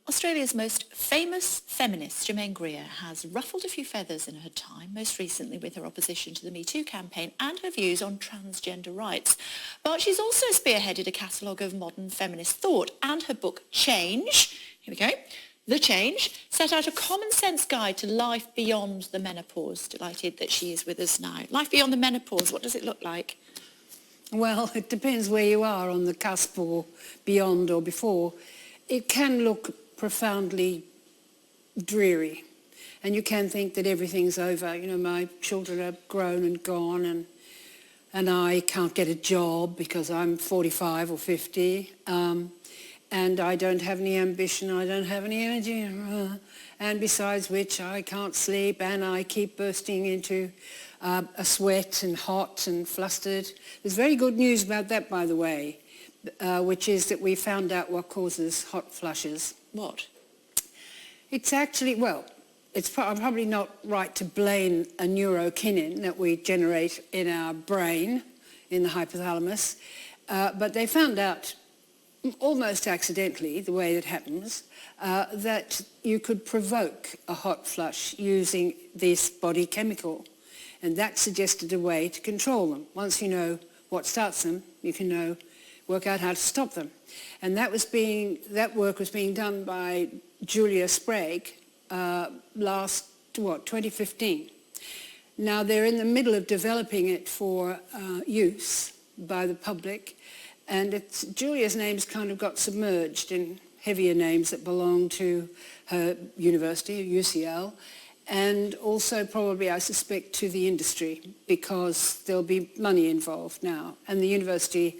Australia's most famous feminist, Germaine Greer, has ruffled a few feathers in her time, most recently with her opposition to the Me Too campaign and her views on transgender rights. But she's also spearheaded a catalogue of modern feminist thought, and her book Change, here we go, The Change, set out a common-sense guide to life beyond the menopause. Delighted that she is with us now. Life beyond the menopause, what does it look like? Well, it depends where you are on the cusp or beyond or before. It can look profoundly dreary, and you can think that everything's over. You know, my children are grown and gone, and I can't get a job because I'm 45 or 50, and I don't have any ambition, I don't have any energy, and besides which I can't sleep, and I keep bursting into a sweat and hot and flustered. There's very good news about that, by the way, which is that we found out what causes hot flushes. What? It's actually, well, it's probably not right to blame a neurokinin that we generate in our brain, in the hypothalamus, but they found out almost accidentally, the way it happens, that you could provoke a hot flush using this body chemical. And that suggested a way to control them. Once you know what starts them, you can work out how to stop them. And that work was being done by Julia Sprague 2015. Now they're in the middle of developing it for use by the public, and Julia's name's kind of got submerged in heavier names that belong to her university, UCL, and also probably, I suspect, to the industry, because there'll be money involved now, and the university,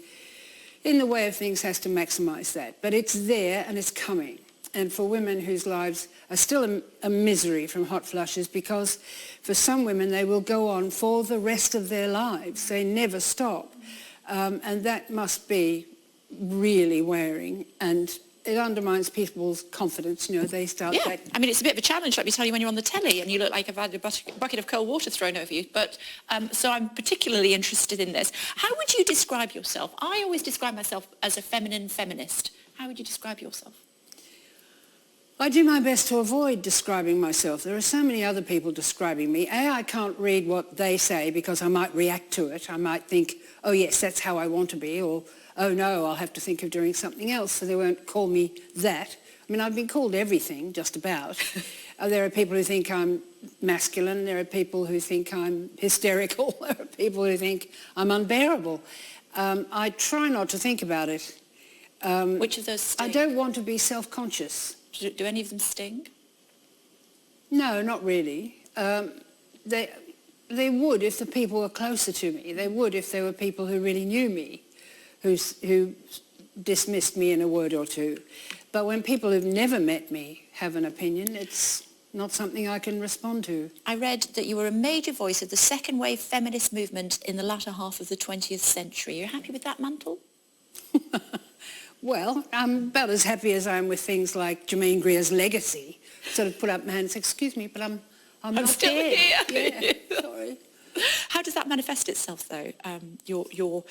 in the way of things, has to maximise that. But it's there and it's coming. And for women whose lives are still a misery from hot flushes, because for some women they will go on for the rest of their lives. They never stop. And that must be really wearing, and it undermines people's confidence. You know, they start... Yeah, I mean, it's a bit of a challenge, let me tell you, when you're on the telly and you look like you've had a bucket of cold water thrown over you. But so I'm particularly interested in this. How would you describe yourself? I always describe myself as a feminine feminist. How would you describe yourself? I do my best to avoid describing myself. There are so many other people describing me. I can't read what they say because I might react to it. I might think, oh yes, that's how I want to be, or oh no, I'll have to think of doing something else, so they won't call me that. I mean, I've been called everything, just about. There are people who think I'm masculine. There are people who think I'm hysterical. There are people who think I'm unbearable. I try not to think about it. Which of those sting? I don't want to be self-conscious. Do any of them sting? No, not really. They would if the people were closer to me. They would if there were people who really knew me, who dismissed me in a word or two. But when people who've never met me have an opinion, it's not something I can respond to. I read that you were a major voice of the second wave feminist movement in the latter half of the 20th century. Are you happy with that mantle? Well, I'm about as happy as I am with things like Germaine Greer's legacy. Sort of put up my hand and say, excuse me, but I'm not still here. Yeah, sorry. How does that manifest itself, though, your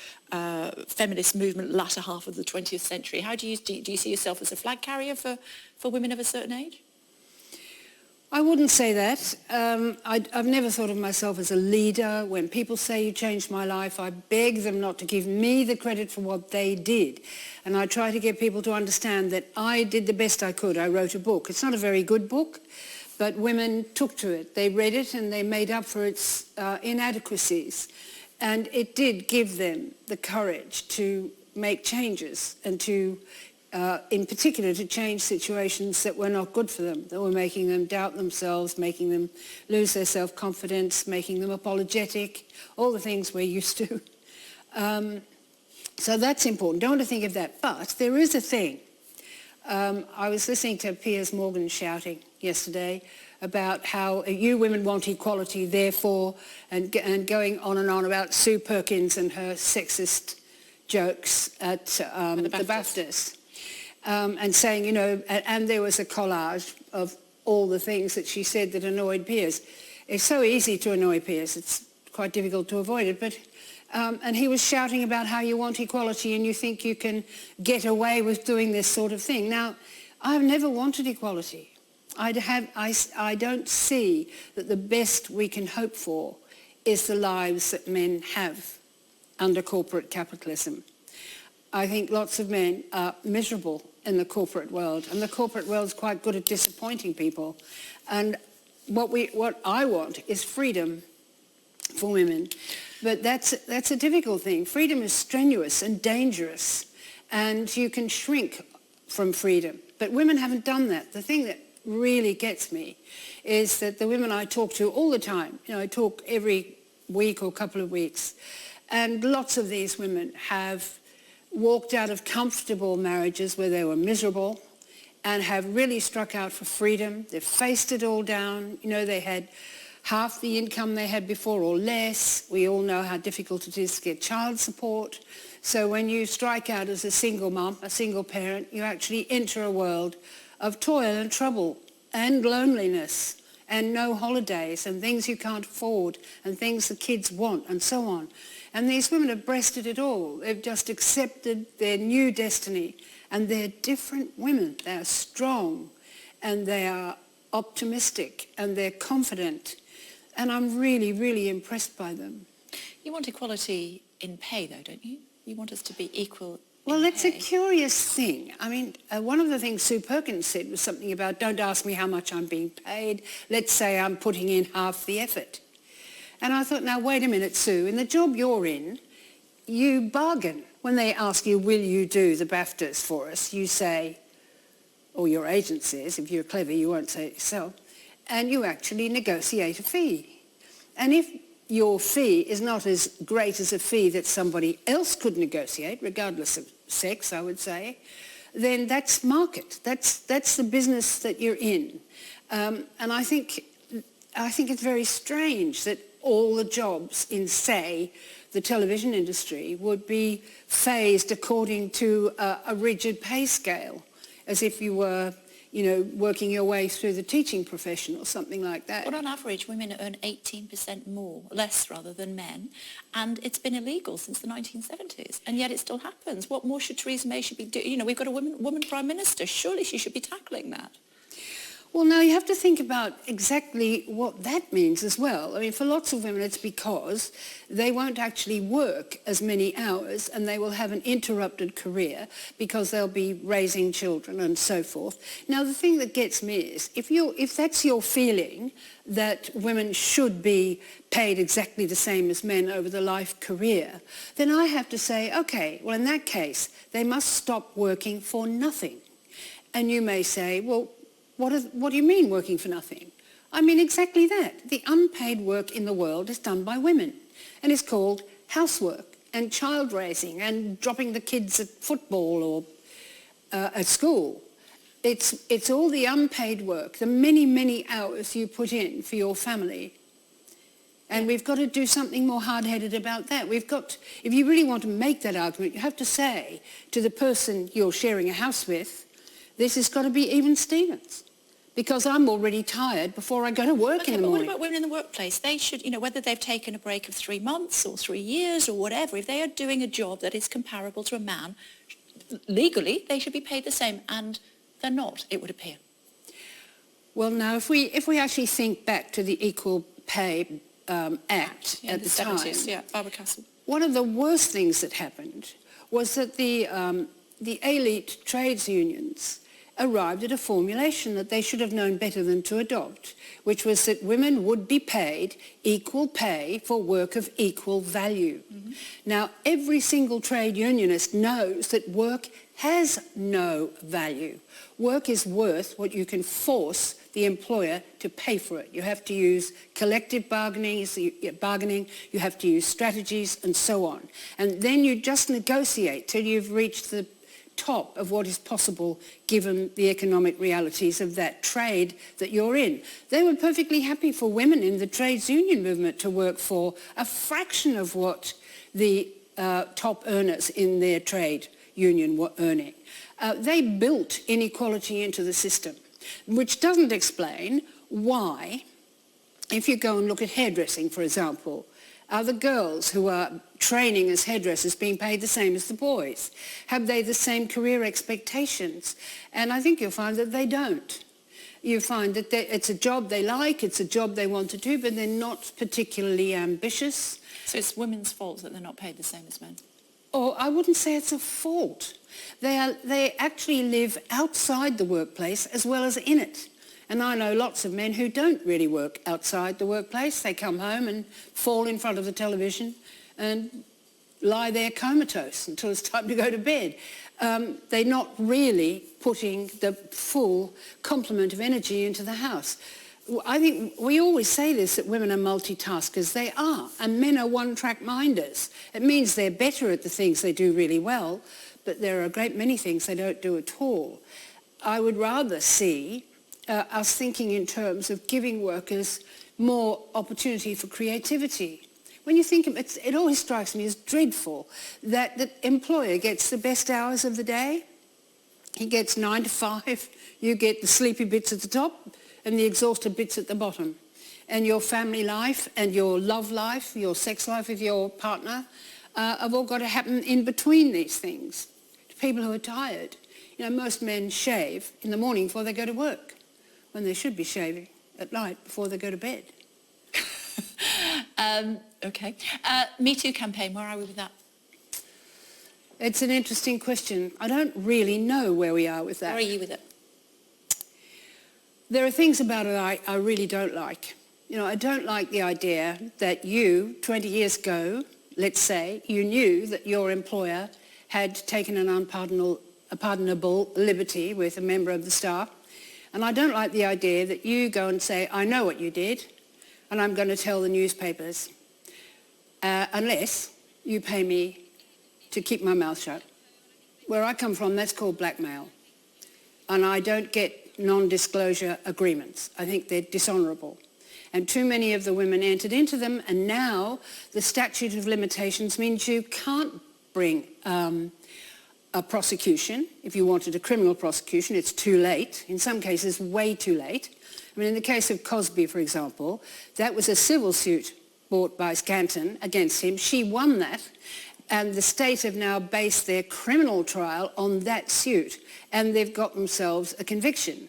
feminist movement latter half of the 20th century? How do you see yourself as a flag carrier for women of a certain age? I wouldn't say that. I've never thought of myself as a leader. When people say you changed my life, I beg them not to give me the credit for what they did. And I try to get people to understand that I did the best I could. I wrote a book. It's not a very good book, but women took to it. They read it and they made up for its inadequacies. And it did give them the courage to make changes and to in particular to change situations that were not good for them, that were making them doubt themselves, making them lose their self-confidence, making them apologetic, all the things we're used to. So that's important. Don't want to think of that. But there is a thing. I was listening to Piers Morgan shouting yesterday about how you women want equality, therefore, and going on and on about Sue Perkins and her sexist jokes at the BAFTAs. And saying, you know, and there was a collage of all the things that she said that annoyed Piers. It's so easy to annoy Piers, it's quite difficult to avoid it, but and he was shouting about how you want equality and you think you can get away with doing this sort of thing. Now, I've never wanted equality. I don't see that the best we can hope for is the lives that men have under corporate capitalism. I think lots of men are miserable in the corporate world, and the corporate world's quite good at disappointing people. And what I want is freedom for women. But that's a difficult thing. Freedom is strenuous and dangerous, and you can shrink from freedom. But women haven't done that. The thing that really gets me is that the women I talk to all the time, I talk every week or couple of weeks, and lots of these women have walked out of comfortable marriages where they were miserable and have really struck out for freedom. They've faced it all down. They had half the income they had before or less. We all know how difficult it is to get child support. So when you strike out as a single mum, a single parent, you actually enter a world of toil and trouble and loneliness and no holidays and things you can't afford and things the kids want and so on. And these women have breasted it all. They've just accepted their new destiny, and they're different women. They're strong and they are optimistic and they're confident. And I'm really, really impressed by them. You want equality in pay, though, don't you? You want us to be equal. Well, it's a curious thing. I mean, one of the things Sue Perkins said was something about, don't ask me how much I'm being paid. Let's say I'm putting in half the effort. And I thought, now, wait a minute, Sue. In the job you're in, you bargain. When they ask you, will you do the BAFTAs for us, you say, or your agent says, if you're clever, you won't say it yourself, and you actually negotiate a fee. And if your fee is not as great as a fee that somebody else could negotiate, regardless of sex, I would say, then that's market. That's the business that you're in. And I think it's very strange that all the jobs in, say, the television industry would be phased according to a rigid pay scale, as if you were, working your way through the teaching profession or something like that. Well, on average, women earn 18% less than men, and it's been illegal since the 1970s, and yet it still happens. What more should Theresa May be doing? We've got a woman Prime Minister. Surely she should be tackling that. Well, now you have to think about exactly what that means as well. I mean, for lots of women, it's because they won't actually work as many hours and they will have an interrupted career because they'll be raising children and so forth. Now, the thing that gets me is if that's your feeling that women should be paid exactly the same as men over the life career, then I have to say, okay, well, in that case, they must stop working for nothing. And you may say, well, what do you mean working for nothing? I mean exactly that. The unpaid work in the world is done by women, and it's called housework and child raising and dropping the kids at football or at school. It's all the unpaid work, the many, many hours you put in for your family. And we've got to do something more hard-headed about that. If you really want to make that argument, you have to say to the person you're sharing a house with, this has got to be even Stevens. Because I'm already tired before I go to work in the morning. What about women in the workplace? They should, whether they've taken a break of 3 months or 3 years or whatever, if they are doing a job that is comparable to a man, legally, they should be paid the same, and they're not, it would appear. Well, now, if we actually think back to the Equal Pay Act at the 70s, time, yeah, Barbara Castle. One of the worst things that happened was that the elite trades unions arrived at a formulation that they should have known better than to adopt, which was that women would be paid equal pay for work of equal value. Mm-hmm. Now, every single trade unionist knows that work has no value. Work is worth what you can force the employer to pay for it. You have to use collective bargaining, you have to use strategies and so on. And then you just negotiate till you've reached the top of what is possible given the economic realities of that trade that you're in. They were perfectly happy for women in the trades union movement to work for a fraction of what the top earners in their trade union were earning. They built inequality into the system, which doesn't explain why, if you go and look at hairdressing, for example, Are the girls who are training as hairdressers being paid the same as the boys? Have they the same career expectations? And I think you'll find that they don't. You find that it's a job they like, it's a job they want to do, but they're not particularly ambitious. So it's women's fault that they're not paid the same as men? Or I wouldn't say it's a fault. They actually live outside the workplace as well as in it. And I know lots of men who don't really work outside the workplace. They come home and fall in front of the television and lie there comatose until it's time to go to bed. They're not really putting the full complement of energy into the house. I think we always say this, that women are multitaskers. They are, and men are one-track minders. It means they're better at the things they do really well, but there are a great many things they don't do at all. I would rather see us thinking in terms of giving workers more opportunity for creativity. When you think of it, it always strikes me as dreadful that the employer gets the best hours of the day. He gets 9 to 5. You get the sleepy bits at the top and the exhausted bits at the bottom. And your family life and your love life, your sex life with your partner, have all got to happen in between these things. People who are tired. You know, most men shave in the morning before they go to work, when they should be shaving at night before they go to bed. OK. Me Too campaign, where are we with that? It's an interesting question. I don't really know where we are with that. Where are you with it? There are things about it I really don't like. You know, I don't like the idea that you, 20 years ago, let's say, you knew that your employer had taken an unpardonable liberty with a member of the staff. And I don't like the idea that you go and say, I know what you did, and I'm going to tell the newspapers, unless you pay me to keep my mouth shut. Where I come from, that's called blackmail. And I don't get non-disclosure agreements. I think they're dishonourable. And too many of the women entered into them, and now the statute of limitations means you can't bring a prosecution. If you wanted a criminal prosecution, it's too late. In some cases, way too late. I mean, in the case of Cosby, for example, that was a civil suit brought by Scanton against him. She won that, and the state have now based their criminal trial on that suit, and they've got themselves a conviction.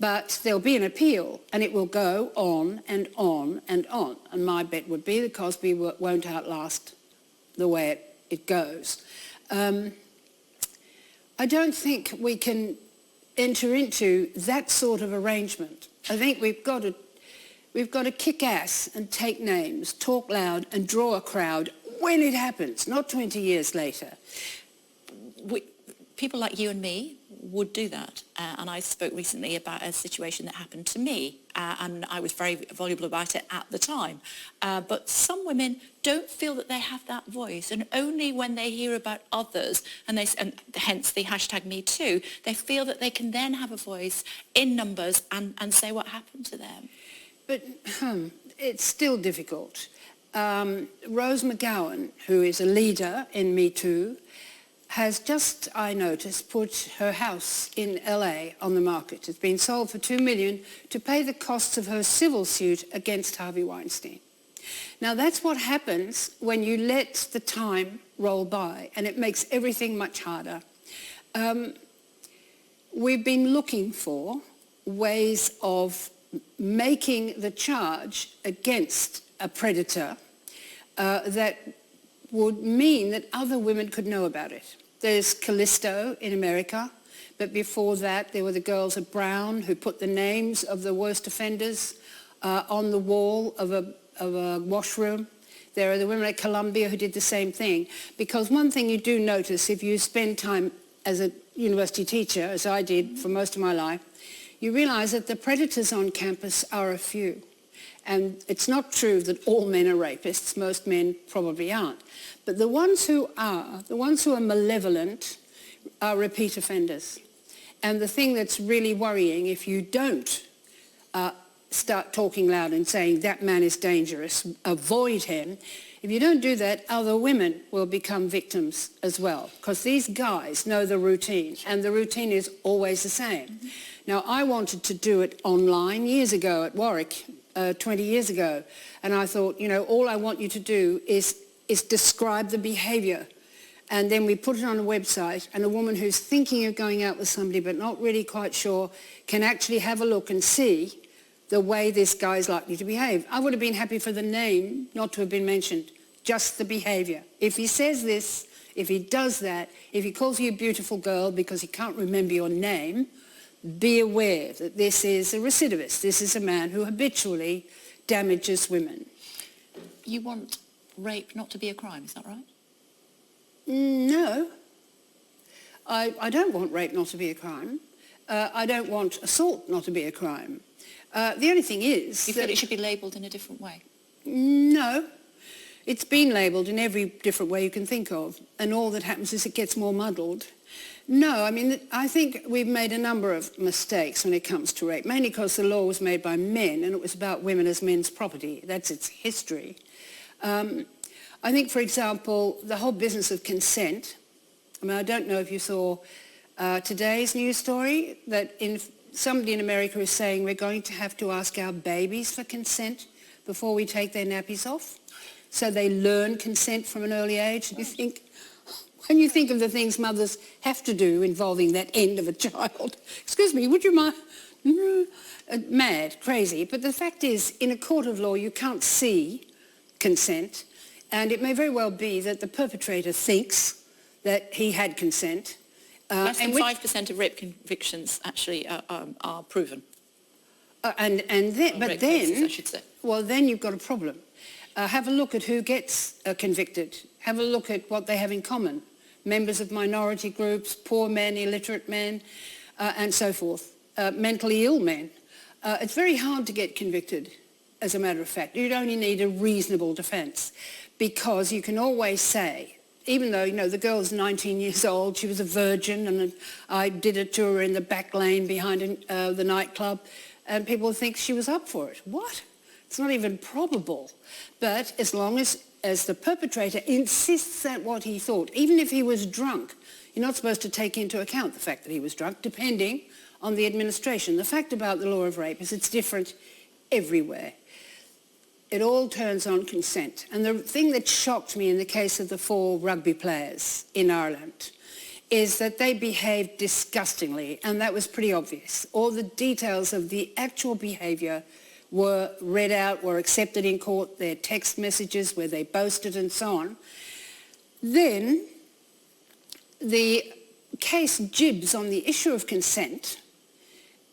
But there'll be an appeal, and it will go on and on and on. And my bet would be that Cosby won't outlast the way it goes. I don't think we can enter into that sort of arrangement. I think we've got to kick ass and take names, talk loud and draw a crowd when it happens, not 20 years later. People like you and me would do that. And I spoke recently about a situation that happened to me, and I was very voluble about it at the time. But some women don't feel that they have that voice, and only when they hear about others, and hence the hashtag #MeToo, they feel that they can then have a voice in numbers and say what happened to them. But it's still difficult. Rose McGowan, who is a leader in #MeToo, has just, I noticed, put her house in LA on the market. It's been sold for $2 million to pay the costs of her civil suit against Harvey Weinstein. Now, that's what happens when you let the time roll by, and it makes everything much harder. We've been looking for ways of making the charge against a predator that would mean that other women could know about it. There's Callisto in America, but before that there were the girls at Brown who put the names of the worst offenders on the wall of a washroom. There are the women at Columbia who did the same thing. Because one thing you do notice if you spend time as a university teacher, as I did for most of my life, you realise that the predators on campus are a few. And it's not true that all men are rapists. Most men probably aren't. But the ones who are malevolent, are repeat offenders. And the thing that's really worrying, if you don't start talking loud and saying that man is dangerous, avoid him, if you don't do that, other women will become victims as well. Because these guys know the routine, and the routine is always the same. Now, I wanted to do it online years ago at Warwick 20 years ago. And I thought, all I want you to do is describe the behaviour. And then we put it on a website, and a woman who's thinking of going out with somebody but not really quite sure can actually have a look and see the way this guy is likely to behave. I would have been happy for the name not to have been mentioned, just the behaviour. If he says this, if he does that, if he calls you a beautiful girl because he can't remember your name, be aware that this is a recidivist. This is a man who habitually damages women. You want rape not to be a crime, is that right? No. I don't want rape not to be a crime. I don't want assault not to be a crime. The only thing is... You feel it should be labelled in a different way? No. It's been labelled in every different way you can think of, and all that happens is it gets more muddled. No, I mean, I think we've made a number of mistakes when it comes to rape, mainly because the law was made by men and it was about women as men's property. That's its history. I think, for example, the whole business of consent, I mean, I don't know if you saw today's news story that somebody in America is saying we're going to have to ask our babies for consent before we take their nappies off. So they learn consent from an early age. You think, when you think of the things mothers have to do involving that end of a child, excuse me, would you mind? Mad, crazy. But the fact is, in a court of law, you can't see consent, and it may very well be that the perpetrator thinks that he had consent. Less than 5% of rape convictions actually are proven. Then, cases, I should say. Well, then you've got a problem. Have a look at who gets convicted. Have a look at what they have in common. Members of minority groups, poor men, illiterate men, and so forth. Mentally ill men. It's very hard to get convicted, as a matter of fact. You'd only need a reasonable defence, because you can always say, even though, the girl's 19 years old, she was a virgin, and I did it to her in the back lane behind the nightclub, and people think she was up for it. What? It's not even probable. But as long as the perpetrator insists at what he thought, even if he was drunk, you're not supposed to take into account the fact that he was drunk, depending on the administration. The fact about the law of rape is it's different everywhere. It all turns on consent. And the thing that shocked me in the case of the 4 rugby players in Ireland is that they behaved disgustingly, and that was pretty obvious. All the details of the actual behaviour were read out, were accepted in court, their text messages where they boasted and so on. Then the case jibs on the issue of consent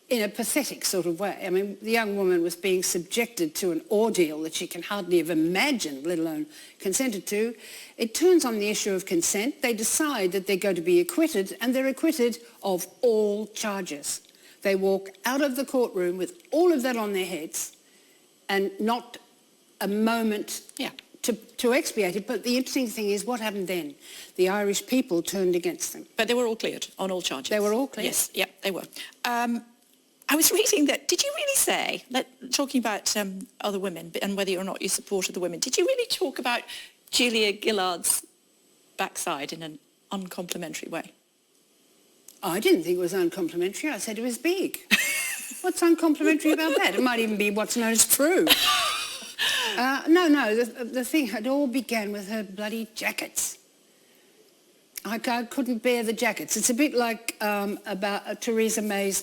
in a pathetic sort of way. I mean, the young woman was being subjected to an ordeal that she can hardly have imagined, let alone consented to. It turns on the issue of consent. They decide that they're going to be acquitted, and they're acquitted of all charges. They walk out of the courtroom with all of that on their heads and not a moment to expiate it. But the interesting thing is what happened then. The Irish people turned against them. But they were all cleared on all charges. They were all cleared? Yes, yeah, they were. I was reading that, did you really say, talking about other women and whether or not you supported the women, did you really talk about Julia Gillard's backside in an uncomplimentary way? I didn't think it was uncomplimentary. I said it was big. What's uncomplimentary about that? It might even be what's known as true. No, the thing, it all began with her bloody jackets. I couldn't bear the jackets. It's a bit like about Theresa May's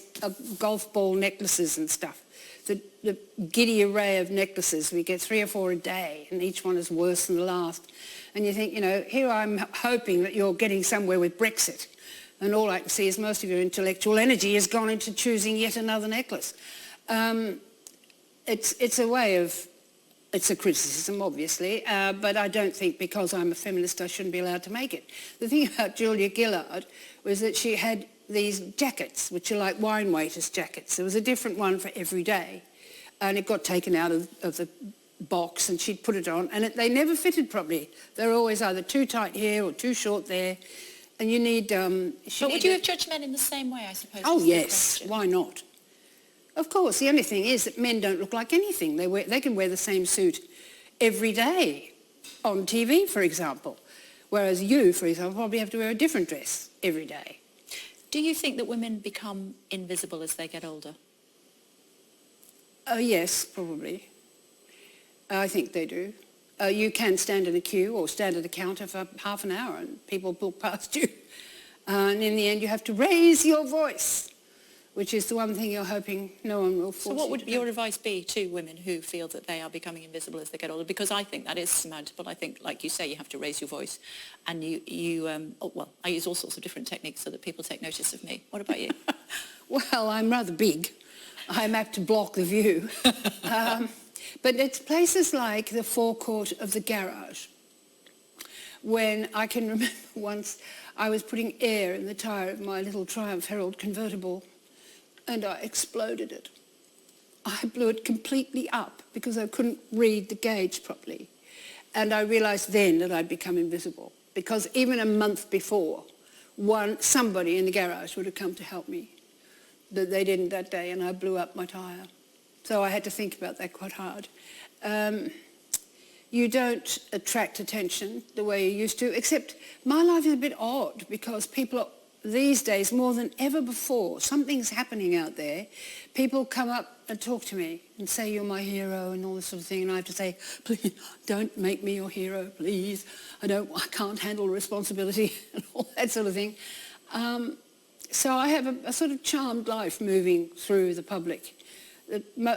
golf ball necklaces and stuff. The giddy array of necklaces. We get 3 or 4 a day, and each one is worse than the last. And you think, here I'm hoping that you're getting somewhere with Brexit. And all I can see is most of your intellectual energy has gone into choosing yet another necklace. It's a way of... It's a criticism, obviously, but I don't think because I'm a feminist I shouldn't be allowed to make it. The thing about Julia Gillard was that she had these jackets, which are like wine waiters' jackets. There was a different one for every day, and it got taken out of the box, and she'd put it on, and they never fitted properly. They were always either too tight here or too short there, and you need... but would you have judged men in the same way, I suppose? Oh, yes. Why not? Of course, the only thing is that men don't look like anything. They can wear the same suit every day on TV, for example, whereas you, for example, probably have to wear a different dress every day. Do you think that women become invisible as they get older? Yes, probably. I think they do. You can stand in a queue or stand at a counter for half an hour and people walk past you. And in the end, you have to raise your voice, which is the one thing you're hoping no one will force you to do. So what would your advice be to women who feel that they are becoming invisible as they get older? Because I think that is surmountable. I think, like you say, you have to raise your voice. And I use all sorts of different techniques so that people take notice of me. What about you? Well, I'm rather big. I'm apt to block the view. But it's places like the forecourt of the garage, when I can remember once I was putting air in the tyre of my little Triumph Herald convertible and I exploded it. I blew it completely up because I couldn't read the gauge properly. And I realised then that I'd become invisible, because even a month before, somebody in the garage would have come to help me. But they didn't that day, and I blew up my tyre. So I had to think about that quite hard. You don't attract attention the way you used to, except my life is a bit odd because people are, these days, more than ever before, something's happening out there. People come up and talk to me and say, you're my hero and all this sort of thing, and I have to say, please, don't make me your hero, please. I can't handle responsibility and all that sort of thing. So I have a sort of charmed life moving through the public.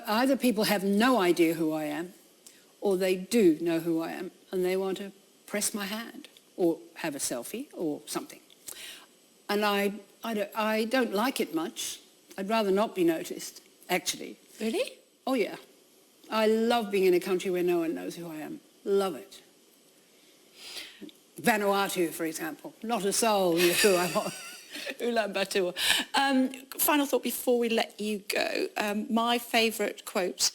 Either people have no idea who I am, or they do know who I am, and they want to press my hand, or have a selfie, or something. And I don't like it much. I'd rather not be noticed, actually. Really? Oh, yeah. I love being in a country where no one knows who I am. Love it. Vanuatu, for example. Not a soul knew who I was. Ulaanbaatar. Final thought before we let you go. My favourite quote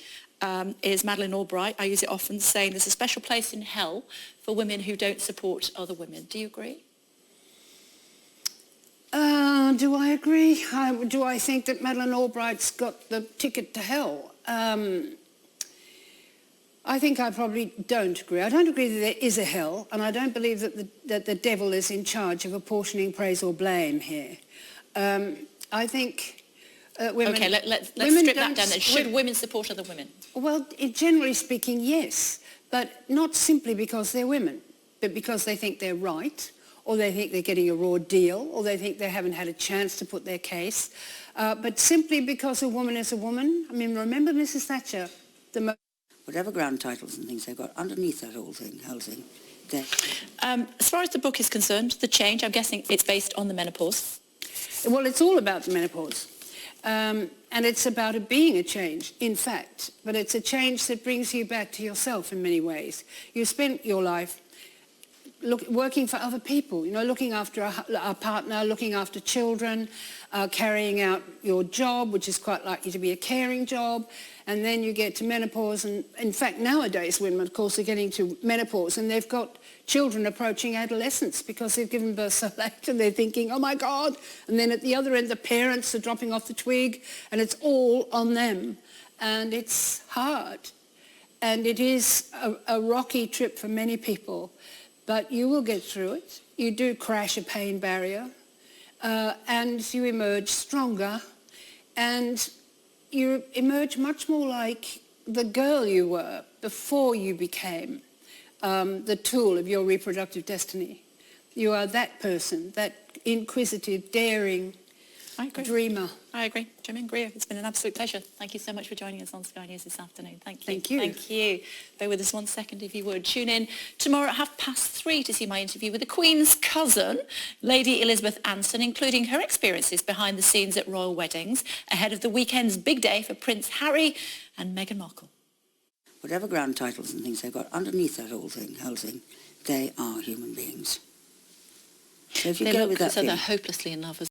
is Madeleine Albright. I use it often, saying there's a special place in hell for women who don't support other women. Do you agree? Do I agree? Do I think that Madeleine Albright's got the ticket to hell? I think I probably don't agree. I don't agree that there is a hell, and I don't believe that the devil is in charge of apportioning praise or blame here. I think women... OK, let's strip that down then. Should women support other women? Well, generally speaking, yes, but not simply because they're women, but because they think they're right, or they think they're getting a raw deal, or they think they haven't had a chance to put their case, but simply because a woman is a woman. I mean, remember Mrs. Thatcher? Whatever ground titles and things they've got underneath that whole thing, as far as the book is concerned, The Change, I'm guessing it's based on the menopause. Well, it's all about the menopause. And it's about it being a change, in fact. But it's a change that brings you back to yourself in many ways. You spent your life working for other people, looking after a partner, looking after children, carrying out your job, which is quite likely to be a caring job, and then you get to menopause. And in fact, nowadays women, of course, are getting to menopause and they've got children approaching adolescence because they've given birth so late and they're thinking, oh my God, and then at the other end the parents are dropping off the twig and it's all on them. And it's hard. And it is a rocky trip for many people. But you will get through it. You do crash a pain barrier and you emerge stronger and you emerge much more like the girl you were before you became the tool of your reproductive destiny. You are that person, that inquisitive, daring dreamer. I agree. Germaine Greer, it's been an absolute pleasure. Thank you so much for joining us on Sky News this afternoon. Thank you. Thank you. Thank you. Bear with us 1 second if you would. Tune in tomorrow at 3:30 to see my interview with the Queen's cousin, Lady Elizabeth Anson, including her experiences behind the scenes at royal weddings, ahead of the weekend's big day for Prince Harry and Meghan Markle. Whatever ground titles and things they've got underneath that whole thing, they are human beings. So if you go with that so they're hopelessly in love as